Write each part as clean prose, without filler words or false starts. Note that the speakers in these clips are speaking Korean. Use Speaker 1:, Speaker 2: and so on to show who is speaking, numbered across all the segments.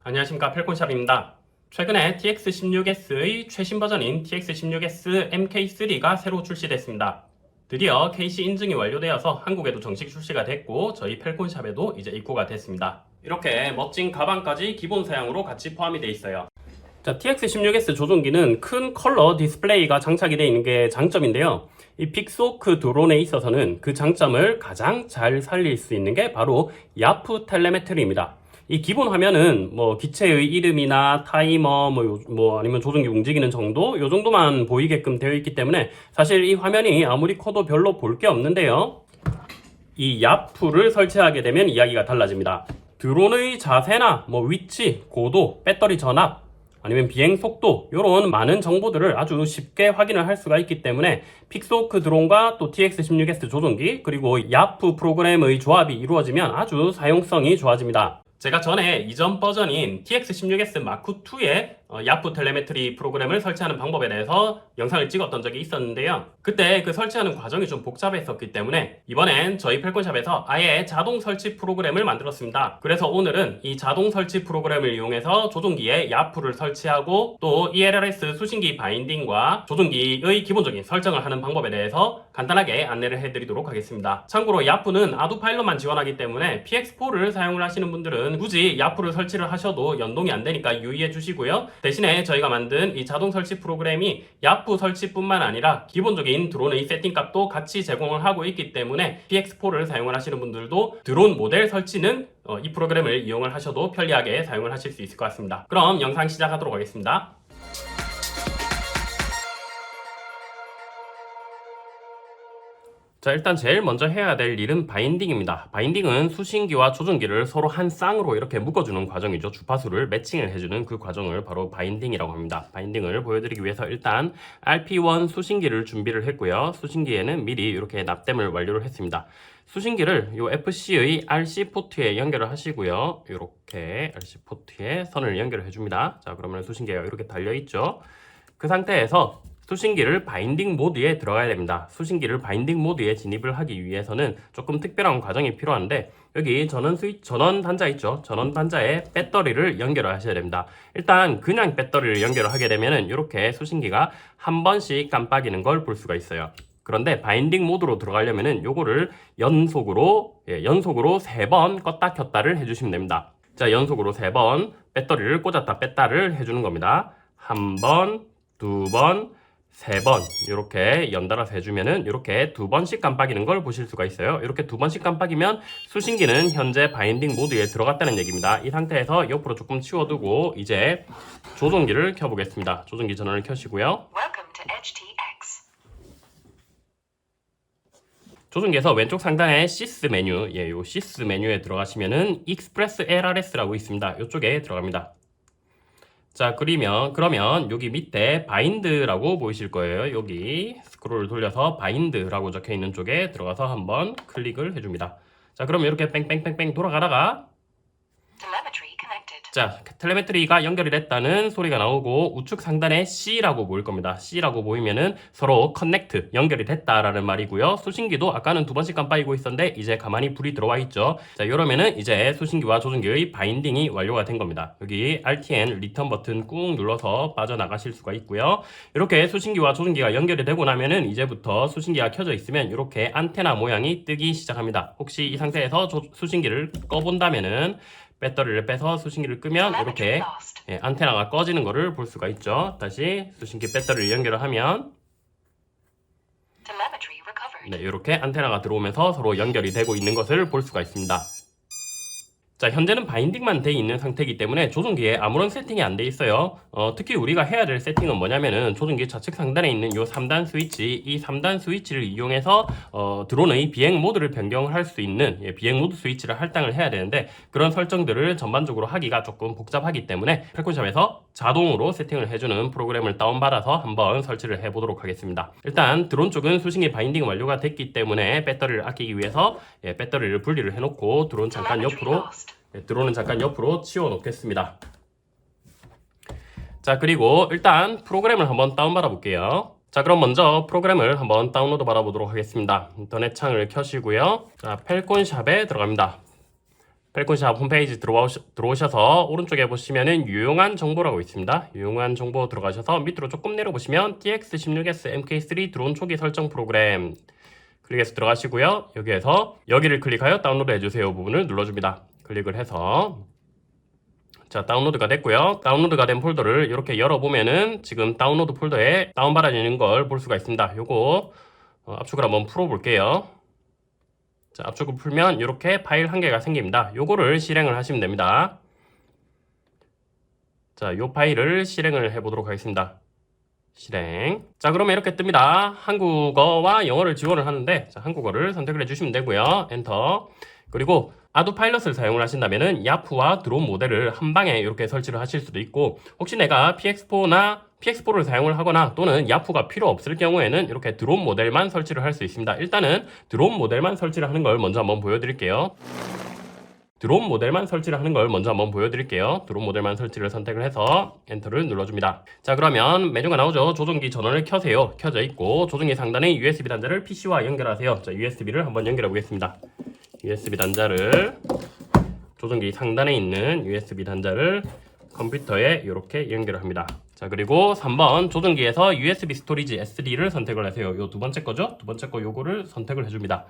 Speaker 1: 안녕하십니까, 펠콘샵입니다. 최근에 TX16S의 최신 버전인 TX16S MK3가 새로 출시됐습니다. 드디어 KC 인증이 완료되어서 한국에도 정식 출시가 됐고 저희 펠콘샵에도 이제 입고가 됐습니다. 이렇게 멋진 가방까지 기본 사양으로 같이 포함이 되어 있어요. 자, TX16S 조종기는 큰 컬러 디스플레이가 장착이 되어 있는 게 장점인데요. 이 빅소크 드론에 있어서는 그 장점을 가장 잘 살릴 수 있는 게 바로 야프 텔레메트리입니다. 이 기본 화면은 뭐 기체의 이름이나 타이머 아니면 조종기 움직이는 정도 요 정도만 보이게끔 되어 있기 때문에 사실 이 화면이 아무리 커도 별로 볼 게 없는데요. 이 야프를 설치하게 되면 이야기가 달라집니다. 드론의 자세나 위치, 고도, 배터리 전압 아니면 비행 속도 이런 많은 정보들을 아주 쉽게 확인을 할 수가 있기 때문에 픽스호크 드론과 또 TX16S 조종기 그리고 야프 프로그램의 조합이 이루어지면 아주 사용성이 좋아집니다. 제가 전에 이전 버전인 TX16S 마크2에 야프 텔레메트리 프로그램을 설치하는 방법에 대해서 영상을 찍었던 적이 있었는데요. 그때 그 설치하는 과정이 좀 복잡했었기 때문에 이번엔 저희 펠콘샵에서 아예 자동 설치 프로그램을 만들었습니다. 그래서 오늘은 이 자동 설치 프로그램을 이용해서 조종기에 야프를 설치하고 또 ELRS 수신기 바인딩과 조종기의 기본적인 설정을 하는 방법에 대해서 간단하게 안내를 해드리도록 하겠습니다. 참고로 야프는 아두파일럿만 지원하기 때문에 PX4를 사용을 하시는 분들은 굳이 야프를 설치를 하셔도 연동이 안 되니까 유의해 주시고요. 대신에 저희가 만든 이 자동 설치 프로그램이 야프 설치뿐만 아니라 기본적인 드론의 세팅 값도 같이 제공을 하고 있기 때문에 PX4를 사용을 하시는 분들도 드론 모델 설치는 이 프로그램을 이용을 하셔도 편리하게 사용을 하실 수 있을 것 같습니다. 그럼 영상 시작하도록 하겠습니다. 자, 일단 제일 먼저 해야 될 일은 바인딩입니다. 바인딩은 수신기와 조종기를 서로 한 쌍으로 이렇게 묶어주는 과정이죠. 주파수를 매칭을 해주는 그 과정을 바로 바인딩이라고 합니다. 바인딩을 보여드리기 위해서 일단 RP1 수신기를 준비를 했고요. 수신기에는 미리 이렇게 납땜을 완료를 했습니다. 수신기를 요 FC의 RC 포트에 연결을 하시고요. 이렇게 RC 포트에 선을 연결을 해줍니다. 자, 그러면 수신기가 이렇게 달려있죠. 그 상태에서 수신기를 바인딩 모드에 들어가야 됩니다. 수신기를 바인딩 모드에 진입을 하기 위해서는 조금 특별한 과정이 필요한데 여기 전원 단자 있죠. 전원 단자에 배터리를 연결을 하셔야 됩니다. 일단 그냥 배터리를 연결을 하게 되면은 이렇게 수신기가 한 번씩 깜빡이는 걸 볼 수가 있어요. 그런데 바인딩 모드로 들어가려면은 요거를 연속으로 3번 껐다 켰다를 해주시면 됩니다. 자, 연속으로 3번 배터리를 꽂았다 뺐다를 해주는 겁니다. 한 번, 두 번, 3번 이렇게 연달아서 해주면은 이렇게 2번씩 깜빡이는 걸 보실 수가 있어요. 이렇게 2번씩 깜빡이면 수신기는 현재 바인딩 모드에 들어갔다는 얘기입니다. 이 상태에서 옆으로 조금 치워두고 이제 조종기를 켜보겠습니다. 조종기 전원을 켜시고요. 조종기에서 왼쪽 상단에 시스 메뉴, 요 시스 메뉴에 들어가시면은 익스프레스 LRS라고 있습니다. 이쪽에 들어갑니다. 자, 그러면 여기 밑에 바인드라고 보이실 거예요. 여기 스크롤을 돌려서 바인드라고 적혀 있는 쪽에 들어가서 한번 클릭을 해줍니다. 자, 그러면 이렇게 뺑뺑뺑뺑 돌아가다가 자, 텔레메트리가 연결이 됐다는 소리가 나오고 우측 상단에 C라고 보일 겁니다. C라고 보이면은 서로 커넥트, 연결이 됐다라는 말이고요. 수신기도 아까는 2번씩 깜빡이고 있었는데 이제 가만히 불이 들어와 있죠. 자, 이러면은 이제 수신기와 조종기의 바인딩이 완료가 된 겁니다. 여기 RTN 리턴 버튼 꾹 눌러서 빠져나가실 수가 있고요. 이렇게 수신기와 조종기가 연결이 되고 나면은 이제부터 수신기가 켜져 있으면 이렇게 안테나 모양이 뜨기 시작합니다. 혹시 이 상태에서 수신기를 꺼본다면은 배터리를 빼서 수신기를 끄면 이렇게 안테나가 꺼지는 것을 볼 수가 있죠. 다시 수신기 배터리를 연결을 하면 이렇게 안테나가 들어오면서 서로 연결이 되고 있는 것을 볼 수가 있습니다. 자, 현재는 바인딩만 돼 있는 상태이기 때문에 조종기에 아무런 세팅이 안 돼 있어요. 특히 우리가 해야 될 세팅은 뭐냐면은 조종기 좌측 상단에 있는 이 3단 스위치, 이 3단 스위치를 이용해서 드론의 비행 모드를 변경을 할 수 있는 비행 모드 스위치를 할당을 해야 되는데 그런 설정들을 전반적으로 하기가 조금 복잡하기 때문에 펠콘샵에서 자동으로 세팅을 해주는 프로그램을 다운받아서 한번 설치를 해보도록 하겠습니다. 일단 드론 쪽은 수신기 바인딩 완료가 됐기 때문에 배터리를 아끼기 위해서 배터리를 분리를 해놓고 드론은 잠깐 옆으로 치워 놓겠습니다. 자, 그리고 일단 프로그램을 한번 다운받아 볼게요. 자, 그럼 먼저 프로그램을 한번 다운로드 받아보도록 하겠습니다. 인터넷 창을 켜시고요. 자, 펠콘샵에 들어갑니다. 펠콘샵 홈페이지 들어오셔서 오른쪽에 보시면은 유용한 정보라고 있습니다. 유용한 정보 들어가셔서 밑으로 조금 내려보시면 TX16S MK3 드론 초기 설정 프로그램 클릭해서 들어가시고요. 여기를 클릭하여 다운로드 해주세요 부분을 눌러줍니다. 클릭을 해서 자, 다운로드가 됐고요. 다운로드가 된 폴더를 이렇게 열어보면은 지금 다운로드 폴더에 다운받아 있는 걸 볼 수가 있습니다. 요거 압축을 한번 풀어볼게요. 자, 압축을 풀면 이렇게 파일 한 개가 생깁니다. 요거를 실행을 하시면 됩니다. 자, 요 파일을 실행을 해보도록 하겠습니다. 실행. 자, 그러면 이렇게 뜹니다. 한국어와 영어를 지원을 하는데, 자, 한국어를 선택을 해주시면 되고요. 엔터. 그리고 아두 파일럿을 사용을 하신다면은 야프와 드론 모델을 한 방에 이렇게 설치를 하실 수도 있고, 혹시 내가 PX4를 사용을 하거나 또는 야프가 필요 없을 경우에는 이렇게 드론 모델만 설치를 할 수 있습니다. 일단은 드론 모델만 설치를 하는 걸 먼저 한번 보여드릴게요. 드론 모델만 설치를 선택을 해서 엔터를 눌러줍니다. 자, 그러면 메뉴가 나오죠. 조종기 전원을 켜세요. 켜져 있고 조종기 상단에 USB 단자를 PC와 연결하세요. 자, USB를 한번 연결해 보겠습니다. USB 단자를 조종기 상단에 있는 USB 단자를 컴퓨터에 이렇게 연결을 합니다. 자, 그리고 3번 조종기에서 USB 스토리지 SD를 선택을 하세요. 요 두 번째 거죠? 두 번째 거 요거를 선택을 해줍니다.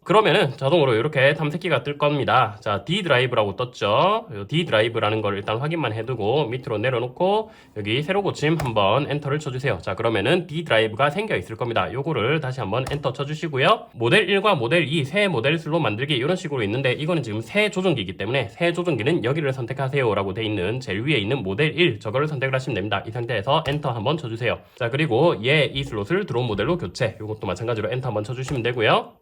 Speaker 1: 그러면은 자동으로 이렇게 탐색기가 뜰 겁니다. 자, D 드라이브라고 떴죠. D 드라이브라는 걸 일단 확인만 해두고 밑으로 내려놓고 여기 새로 고침 한번 엔터를 쳐주세요. 자, 그러면은 D 드라이브가 생겨 있을 겁니다. 요거를 다시 한번 엔터 쳐주시고요. 모델 1과 모델 2 새 모델 슬롯 만들기 이런 식으로 있는데 이거는 지금 새 조종기이기 때문에 새 조종기는 여기를 선택하세요 라고 돼 있는 제일 위에 있는 모델 1 저거를 선택을 하시면 됩니다. 이 상태에서 엔터 한번 쳐주세요. 자, 그리고 이 슬롯을 드론 모델로 교체. 요것도 마찬가지로 엔터 한번 쳐주시면 되고요.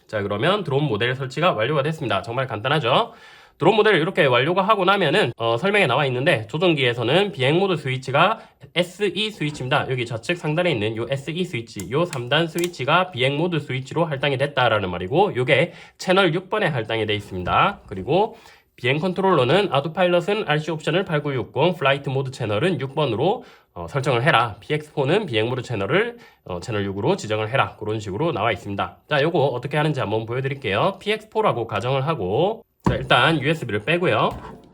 Speaker 1: 자, 그러면 드론 모델 설치가 완료가 됐습니다. 정말 간단하죠? 드론 모델을 이렇게 완료가 하고 나면은 설명에 나와 있는데 조종기에서는 비행 모드 스위치가 SE 스위치입니다. 여기 좌측 상단에 있는 요 SE 스위치, 요 3단 스위치가 비행 모드 스위치로 할당이 됐다라는 말이고 요게 채널 6번에 할당이 되어 있습니다. 그리고 비행 컨트롤러는 아두파일럿은 RC 옵션을 8960, 플라이트 모드 채널은 6번으로 설정을 해라. PX4는 비행 모드 채널을 채널 6으로 지정을 해라. 그런 식으로 나와 있습니다. 자, 요거 어떻게 하는지 한번 보여드릴게요. PX4라고 가정을 하고, 자, 일단 USB를 빼고요.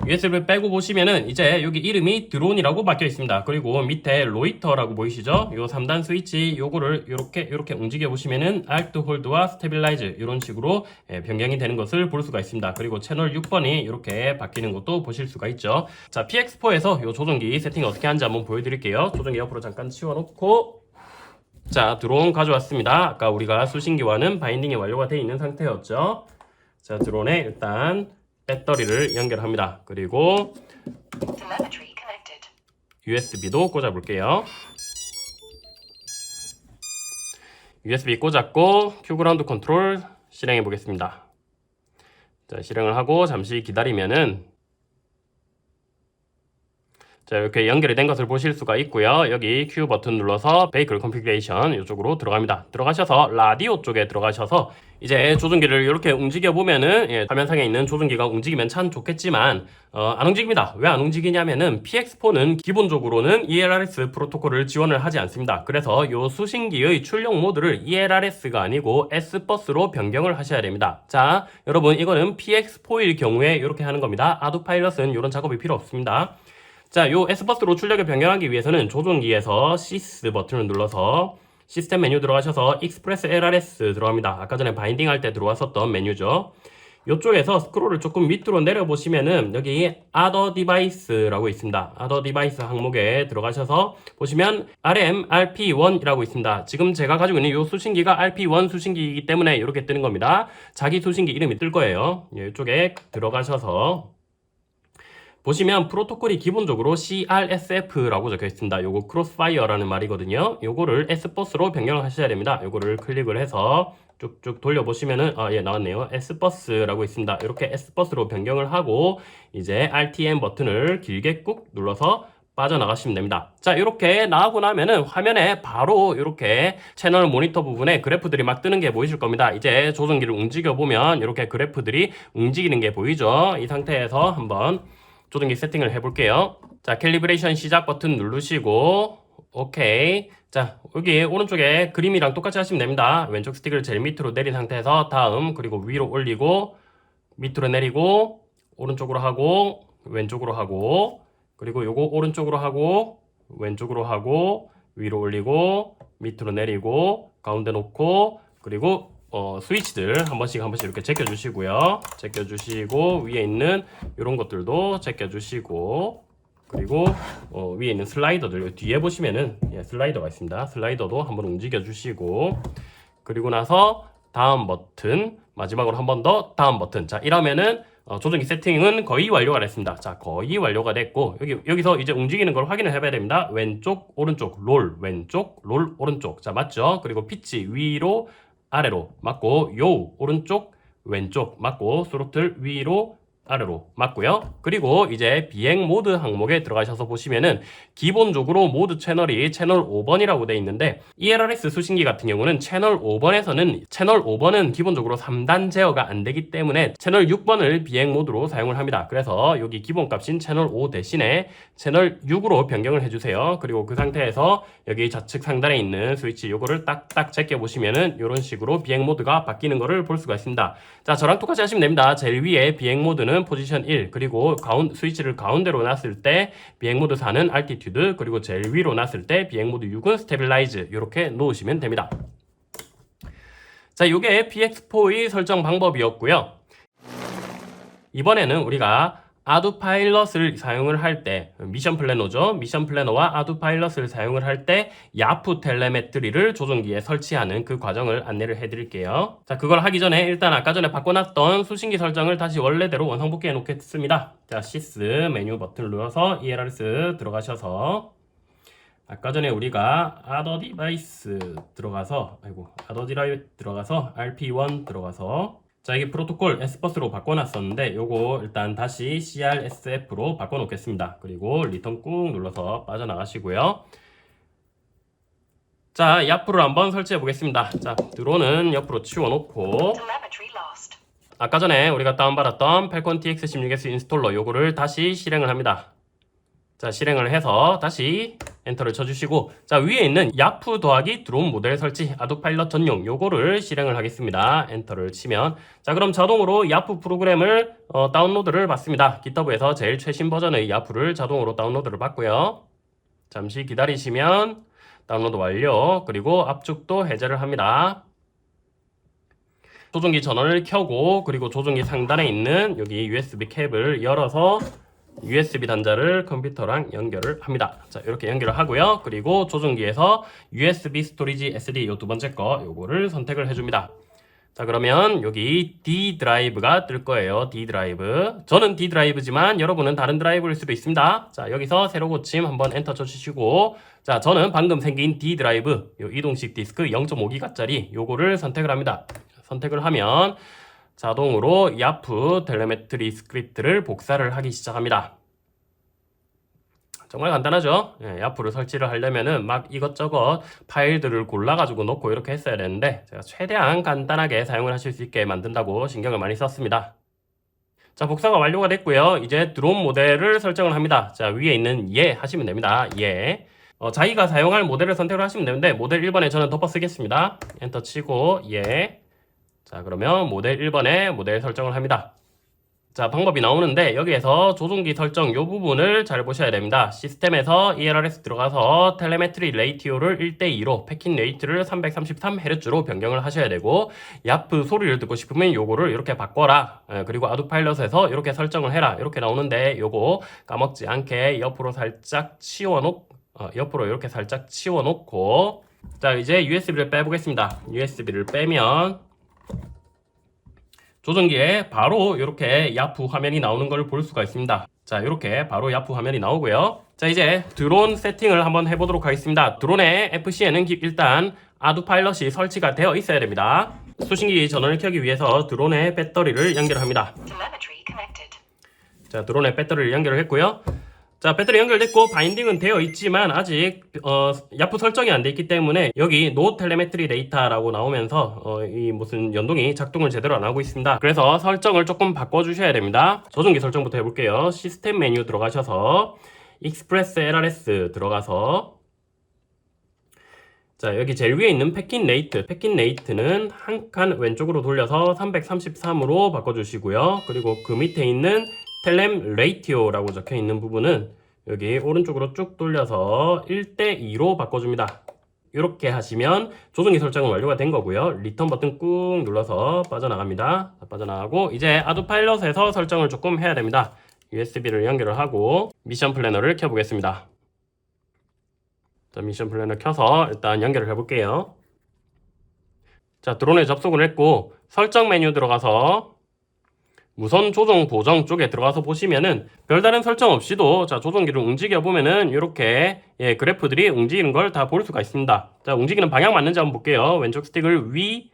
Speaker 1: USB를 빼고 보시면은 이제 여기 이름이 드론이라고 bak혀 있습니다. 그리고 밑에 로이터라고 보이시죠? 요 3단 스위치 요거를 이렇게 움직여 보시면은 Alt 홀드와 스테빌라이즈 이런 식으로 변경이 되는 것을 볼 수가 있습니다. 그리고 채널 6번이 이렇게 바뀌는 것도 보실 수가 있죠. 자, PX4에서 요 조종기 세팅 어떻게 하는지 한번 보여드릴게요. 조종기 옆으로 잠깐 치워놓고, 자, 드론 가져왔습니다. 아까 우리가 수신기와는 바인딩이 완료가 되어 있는 상태였죠. 자, 드론에 일단 배터리를 연결합니다. 그리고 USB도 꽂아볼게요. USB 꽂았고 큐그라운드 컨트롤 실행해 보겠습니다. 자, 실행을 하고 잠시 기다리면은 자, 이렇게 연결이 된 것을 보실 수가 있고요. 여기 Q 버튼 눌러서 베이클 컨피그레이션 이쪽으로 들어갑니다. 들어가셔서 라디오 쪽에 들어가셔서 이제 조종기를 이렇게 움직여 보면은 화면상에 있는 조종기가 움직이면 참 좋겠지만 안 움직입니다. 왜 안 움직이냐면은 PX4는 기본적으로는 ELRS 프로토콜을 지원을 하지 않습니다. 그래서 요 수신기의 출력 모드를 ELRS가 아니고 S버스로 변경을 하셔야 됩니다. 자, 여러분 이거는 PX4일 경우에 이렇게 하는 겁니다. 아두파일럿은 이런 작업이 필요 없습니다. 자, 요 S버스로 출력을 변경하기 위해서는 조종기에서 시스 버튼을 눌러서 시스템 메뉴 들어가셔서 익스프레스 LRS 들어갑니다. 아까 전에 바인딩 할 때 들어왔었던 메뉴죠. 이쪽에서 스크롤을 조금 밑으로 내려보시면은 여기 Other Device라고 있습니다. Other Device 항목에 들어가셔서 보시면 RM RP1이라고 있습니다. 지금 제가 가지고 있는 이 수신기가 RP1 수신기이기 때문에 이렇게 뜨는 겁니다. 자기 수신기 이름이 뜰 거예요. 이쪽에 들어가셔서 보시면 프로토콜이 기본적으로 CRSF라고 적혀 있습니다. 요거 크로스파이어라는 말이거든요. 요거를 S버스로 변경을 하셔야 됩니다. 요거를 클릭을 해서 쭉쭉 돌려보시면은 나왔네요. S버스라고 있습니다. 이렇게 S버스로 변경을 하고 이제 RTM 버튼을 길게 꾹 눌러서 빠져나가시면 됩니다. 자, 이렇게 나가고 나면은 화면에 바로 이렇게 채널 모니터 부분에 그래프들이 막 뜨는 게 보이실 겁니다. 이제 조종기를 움직여 보면 이렇게 그래프들이 움직이는 게 보이죠. 이 상태에서 한번 조종기 세팅을 해볼게요. 자, 캘리브레이션 시작 버튼 누르시고 오케이. 자, 여기 오른쪽에 그림이랑 똑같이 하시면 됩니다. 왼쪽 스틱을 제일 밑으로 내린 상태에서 다음, 그리고 위로 올리고, 밑으로 내리고, 오른쪽으로 하고, 왼쪽으로 하고, 그리고 요거 오른쪽으로 하고, 왼쪽으로 하고, 위로 올리고, 밑으로 내리고, 가운데 놓고, 그리고 스위치들 한 번씩 이렇게 제껴주시고요. 제껴주시고, 위에 있는 이런 것들도 제껴주시고, 그리고 위에 있는 슬라이더들 뒤에 보시면은 슬라이더가 있습니다. 슬라이더도 한번 움직여 주시고, 그리고 나서 다음 버튼, 마지막으로 한 번 더 다음 버튼. 자, 이러면은 조정기 세팅은 거의 완료가 됐습니다. 자, 거의 완료가 됐고, 여기서 이제 움직이는 걸 확인을 해봐야 됩니다. 왼쪽, 오른쪽, 롤, 왼쪽, 롤, 오른쪽. 자, 맞죠? 그리고 피치 위로, 아래로 맞고, 요, 오른쪽, 왼쪽 맞고, 스로틀 위로, 아래로 맞고요. 그리고 이제 비행 모드 항목에 들어가셔서 보시면은 기본적으로 모드 채널이 채널 5번이라고 되어 있는데, ELRS 수신기 같은 경우는 채널 5번은 기본적으로 3단 제어가 안 되기 때문에 채널 6번을 비행 모드로 사용을 합니다. 그래서 여기 기본값인 채널 5 대신에 채널 6으로 변경을 해주세요. 그리고 그 상태에서 여기 좌측 상단에 있는 스위치 요거를 딱딱 제껴 보시면은 이런 식으로 비행 모드가 바뀌는 거를 볼 수가 있습니다. 자, 저랑 똑같이 하시면 됩니다. 제일 위에 비행 모드는 포지션 1, 그리고 스위치를 가운데로 놨을 때 비행 모드 4는 알티튜드, 그리고 제일 위로 놨을 때 비행 모드 6은 스테빌라이즈, 이렇게 놓으시면 됩니다. 자, 이게 PX4의 설정 방법이었고요. 이번에는 우리가 아두파일럿을 사용을 할 때, 미션 플래너죠. 미션 플래너와 아두파일럿을 사용을 할 때 야프 텔레메트리를 조종기에 설치하는 그 과정을 안내를 해드릴게요. 자, 그걸 하기 전에 일단 아까 전에 바꿔놨던 수신기 설정을 다시 원래대로 원상복귀해 놓겠습니다. 자, 시스 메뉴 버튼을 눌러서 ELRS 들어가셔서, 아까 전에 우리가 Other Device 들어가서, RP1 들어가서, 자, 이게 프로토콜 S버스로 바꿔놨었는데 요거 일단 다시 CRSF로 바꿔놓겠습니다. 그리고 리턴 꾹 눌러서 빠져나가시고요. 자, 야프를 한번 설치해 보겠습니다. 자, 드론은 옆으로 치워놓고, 아까 전에 우리가 다운받았던 펠콘 TX16S 인스톨러 요거를 다시 실행을 합니다. 자, 실행을 해서 다시 엔터를 쳐주시고, 자, 위에 있는 야프 더하기 드론 모델 설치 아두파일럿 전용 요거를 실행을 하겠습니다. 엔터를 치면, 자, 그럼 자동으로 야프 프로그램을 다운로드를 받습니다. GitHub에서 제일 최신 버전의 야프를 자동으로 다운로드를 받고요. 잠시 기다리시면 다운로드 완료. 그리고 압축도 해제를 합니다. 조종기 전원을 켜고, 그리고 조종기 상단에 있는 여기 USB 캡을 열어서 USB 단자를 컴퓨터랑 연결을 합니다. 자, 이렇게 연결을 하고요. 그리고 조종기에서 USB 스토리지 SD 요 두 번째 거 요거를 선택을 해줍니다. 자, 그러면 여기 D 드라이브가 뜰 거예요. D 드라이브. 저는 D 드라이브지만 여러분은 다른 드라이브일 수도 있습니다. 자, 여기서 새로 고침 한번 엔터 쳐주시고, 자, 저는 방금 생긴 D 드라이브 요 이동식 디스크 0.5기가짜리 요거를 선택을 합니다. 선택을 하면 자동으로 야프 텔레메트리 스크립트를 복사를 하기 시작합니다. 정말 간단하죠? 예, 야프를 설치를 하려면은 막 이것저것 파일들을 골라가지고 넣고 이렇게 했어야 되는데, 제가 최대한 간단하게 사용을 하실 수 있게 만든다고 신경을 많이 썼습니다. 자, 복사가 완료가 됐고요. 이제 드론 모델을 설정을 합니다. 자, 위에 있는 예 하시면 됩니다. 예. 자기가 사용할 모델을 선택을 하시면 되는데, 모델 1번에 저는 덮어 쓰겠습니다. 엔터 치고 예. 자, 그러면 모델 1번에 모델 설정을 합니다. 자, 방법이 나오는데 여기에서 조종기 설정 요 부분을 잘 보셔야 됩니다. 시스템에서 ELRS 들어가서 텔레메트리 레이티오를 1:2로 패킷 레이트를 333Hz로 변경을 하셔야 되고, 야프 소리를 듣고 싶으면 요거를 이렇게 바꿔라. 그리고 아두파일럿에서 이렇게 설정을 해라. 이렇게 나오는데 요거 까먹지 않게 옆으로 이렇게 살짝 치워놓고, 자, 이제 USB를 빼보겠습니다. USB를 빼면 조종기에 바로 이렇게 야프 화면이 나오는 걸 볼 수가 있습니다. 자, 이렇게 바로 야프 화면이 나오고요. 자, 이제 드론 세팅을 한번 해보도록 하겠습니다. 드론의 FC에는 일단 아두파일럿이 설치가 되어 있어야 됩니다. 수신기 전원을 켜기 위해서 드론의 배터리를 연결합니다. 자, 드론의 배터리를 연결을 했고요. 자, 배터리 연결됐고 바인딩은 되어 있지만 아직 야프 설정이 안 돼 있기 때문에 여기 No Telemetry Data라고 나오면서 이 무슨 연동이 작동을 제대로 안 하고 있습니다. 그래서 설정을 조금 바꿔주셔야 됩니다. 조종기 설정부터 해볼게요. 시스템 메뉴 들어가셔서 Express LRS 들어가서 자, 여기 제일 위에 있는 패킷 레이트는 한 칸 왼쪽으로 돌려서 333으로 바꿔주시고요. 그리고 그 밑에 있는 텔렘 레이티오라고 적혀 있는 부분은 여기 오른쪽으로 쭉 돌려서 1:2로 바꿔줍니다. 이렇게 하시면 조종기 설정은 완료가 된 거고요. 리턴 버튼 꾹 눌러서 빠져나갑니다. 빠져나가고 이제 아두파일럿에서 설정을 조금 해야 됩니다. USB를 연결을 하고 미션 플래너를 켜보겠습니다. 자, 미션 플래너 켜서 일단 연결을 해볼게요. 자, 드론에 접속을 했고 설정 메뉴 들어가서 무선 조종 보정 쪽에 들어가서 보시면은 별다른 설정 없이도 자, 조종기를 움직여 보면은 이렇게 그래프들이 움직이는 걸 다 볼 수가 있습니다. 자, 움직이는 방향 맞는지 한번 볼게요. 왼쪽 스틱을 위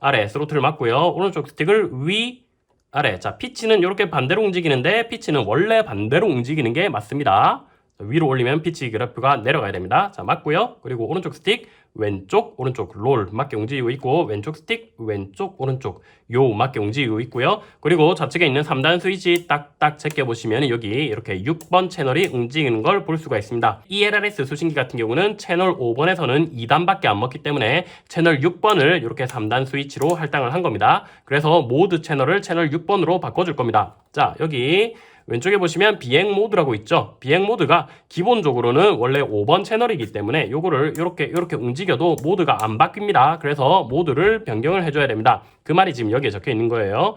Speaker 1: 아래 스로틀을 맞고요. 오른쪽 스틱을 위 아래. 자, 피치는 이렇게 반대로 움직이는데 피치는 원래 반대로 움직이는 게 맞습니다. 위로 올리면 피치 그래프가 내려가야 됩니다. 자, 맞고요. 그리고 오른쪽 스틱 왼쪽 오른쪽 롤 맞게 움직이고 있고 왼쪽 스틱 왼쪽 오른쪽 요 맞게 움직이고 있고요. 그리고 좌측에 있는 3단 스위치 딱딱 제껴보시면 여기 이렇게 6번 채널이 움직이는 걸 볼 수가 있습니다. ELRS 수신기 같은 경우는 채널 5번에서는 2단밖에 안 먹기 때문에 채널 6번을 이렇게 3단 스위치로 할당을 한 겁니다. 그래서 모드 채널을 채널 6번으로 바꿔줄 겁니다. 자, 여기 왼쪽에 보시면 비행 모드라고 있죠. 비행 모드가 기본적으로는 원래 5번 채널이기 때문에 요거를 이렇게 움직여도 모드가 안 바뀝니다. 그래서 모드를 변경을 해줘야 됩니다. 그 말이 지금 여기에 적혀 있는 거예요.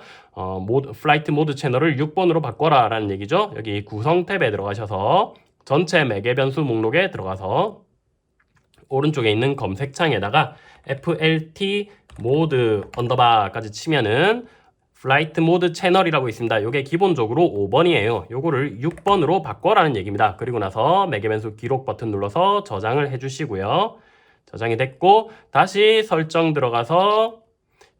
Speaker 1: 플라이트 모드 채널을 6번으로 바꿔라 라는 얘기죠. 여기 구성 탭에 들어가셔서 전체 매개 변수 목록에 들어가서 오른쪽에 있는 검색창에다가 FLT 모드 언더바까지 치면은 플라이트 모드 채널이라고 있습니다. 이게 기본적으로 5번이에요. 요거를 6번으로 바꿔라는 얘기입니다. 그리고 나서 매개변수 기록 버튼 눌러서 저장을 해주시고요. 저장이 됐고 다시 설정 들어가서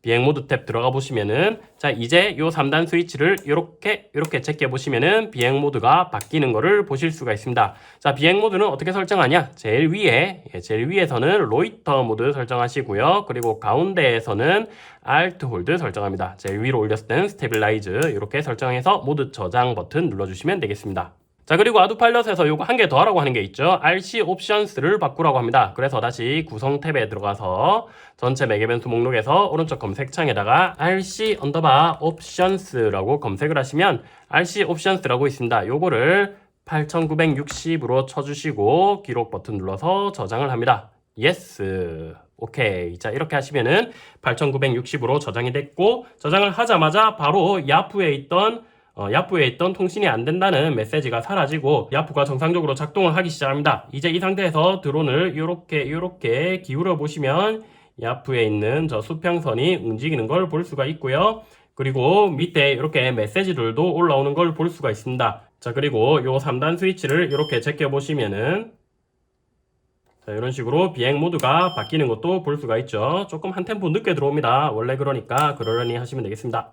Speaker 1: 비행 모드 탭 들어가 보시면은 자, 이제 요 3단 스위치를 이렇게 제껴 보시면은 비행 모드가 바뀌는 거를 보실 수가 있습니다. 자, 비행 모드는 어떻게 설정하냐? 제일 위에서는 로이터 모드 설정하시고요. 그리고 가운데에서는 Alt 홀드 설정합니다. 제일 위로 올렸을 때는 스테빌라이즈 이렇게 설정해서 모드 저장 버튼 눌러주시면 되겠습니다. 자, 그리고 아두파일럿에서 요거 한 개 더 하라고 하는 게 있죠. RC 옵션스를 바꾸라고 합니다. 그래서 다시 구성 탭에 들어가서 전체 매개변수 목록에서 오른쪽 검색창에다가 RC 언더바 옵션스라고 검색을 하시면 RC 옵션스라고 있습니다. 요거를 8960으로 쳐주시고 기록 버튼 눌러서 저장을 합니다. 예스. 오케이. 자, 이렇게 하시면은 8960으로 저장이 됐고 저장을 하자마자 바로 야프에 있던 통신이 안 된다는 메시지가 사라지고 야프가 정상적으로 작동을 하기 시작합니다. 이제 이 상태에서 드론을 이렇게 기울여 보시면 야프에 있는 저 수평선이 움직이는 걸 볼 수가 있고요. 그리고 밑에 이렇게 메시지들도 올라오는 걸 볼 수가 있습니다. 자, 그리고 요 3단 스위치를 이렇게 제껴 보시면은 자, 이런 식으로 비행 모드가 바뀌는 것도 볼 수가 있죠. 조금 한 템포 늦게 들어옵니다. 원래 그러니까 그러려니 하시면 되겠습니다.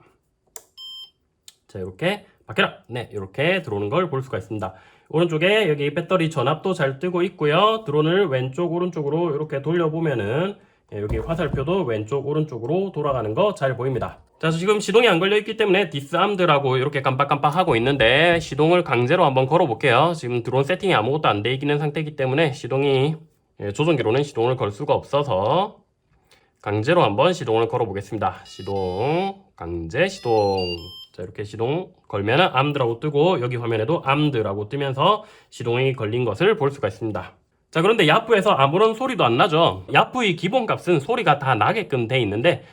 Speaker 1: 자, 이렇게 바뀌라. 네, 이렇게 들어오는 걸 볼 수가 있습니다. 오른쪽에 여기 배터리 전압도 잘 뜨고 있고요. 드론을 왼쪽 오른쪽으로 이렇게 돌려보면은 여기 화살표도 왼쪽 오른쪽으로 돌아가는 거 잘 보입니다. 자, 지금 시동이 안 걸려 있기 때문에 디스암드라고 이렇게 깜빡깜빡 하고 있는데 시동을 강제로 한번 걸어 볼게요. 지금 드론 세팅이 아무것도 안 돼 있는 상태이기 때문에 조종기로는 시동을 걸 수가 없어서 강제로 한번 시동을 걸어 보겠습니다. 시동, 강제 시동. 자, 이렇게 시동 걸면은 암드라고 뜨고 여기 화면에도 암드라고 뜨면서 시동이 걸린 것을 볼 수가 있습니다. 자, 그런데 야프에서 아무런 소리도 안 나죠. 야프의 기본값은 소리가 다 나게끔 돼 있는데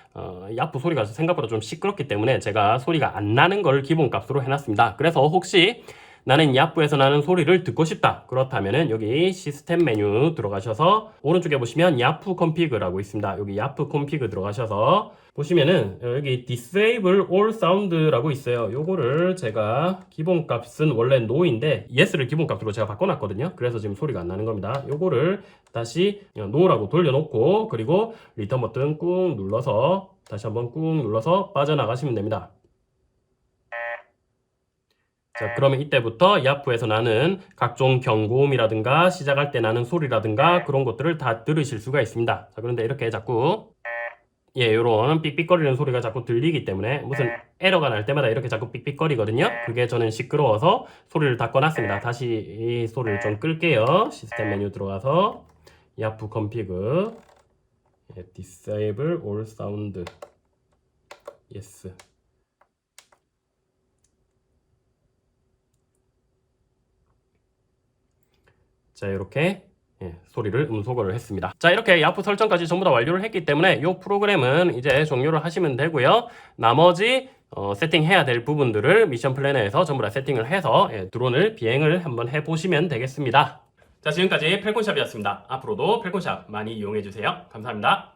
Speaker 1: 야프 소리가 생각보다 좀 시끄럽기 때문에 제가 소리가 안 나는 걸 기본값으로 해놨습니다. 그래서 혹시 나는 야프에서 나는 소리를 듣고 싶다. 그렇다면은 여기 시스템 메뉴 들어가셔서 오른쪽에 보시면 야프 컴피그라고 있습니다. 여기 야프 컴피그 들어가셔서 보시면은 여기 Disable All Sound라고 있어요. 요거를 제가 기본값은 원래 NO인데 Yes를 기본값으로 제가 바꿔놨거든요. 그래서 지금 소리가 안 나는 겁니다. 요거를 다시 NO라고 돌려놓고 그리고 리턴 버튼 꾹 눌러서 다시 한번 꾹 눌러서 빠져나가시면 됩니다. 자, 그러면 이때부터 야프에서 나는 각종 경고음이라든가 시작할 때 나는 소리라든가 그런 것들을 다 들으실 수가 있습니다. 자, 그런데 이렇게 자꾸 요런 삑삑거리는 소리가 자꾸 들리기 때문에 무슨 에러가 날 때마다 이렇게 자꾸 삑삑거리거든요. 그게 저는 시끄러워서 소리를 다 꺼놨습니다. 다시 이 소리를 좀 끌게요. 시스템 메뉴 들어가서 야프 컴피그 disable all sound. yes. 자, 이렇게 소리를 음소거를 했습니다. 자, 이렇게 야프 설정까지 전부 다 완료를 했기 때문에 이 프로그램은 이제 종료를 하시면 되고요. 나머지 세팅해야 될 부분들을 미션 플래너에서 전부 다 세팅을 해서 드론을 비행을 한번 해보시면 되겠습니다. 자, 지금까지 펠콘샵이었습니다. 앞으로도 펠콘샵 많이 이용해주세요. 감사합니다.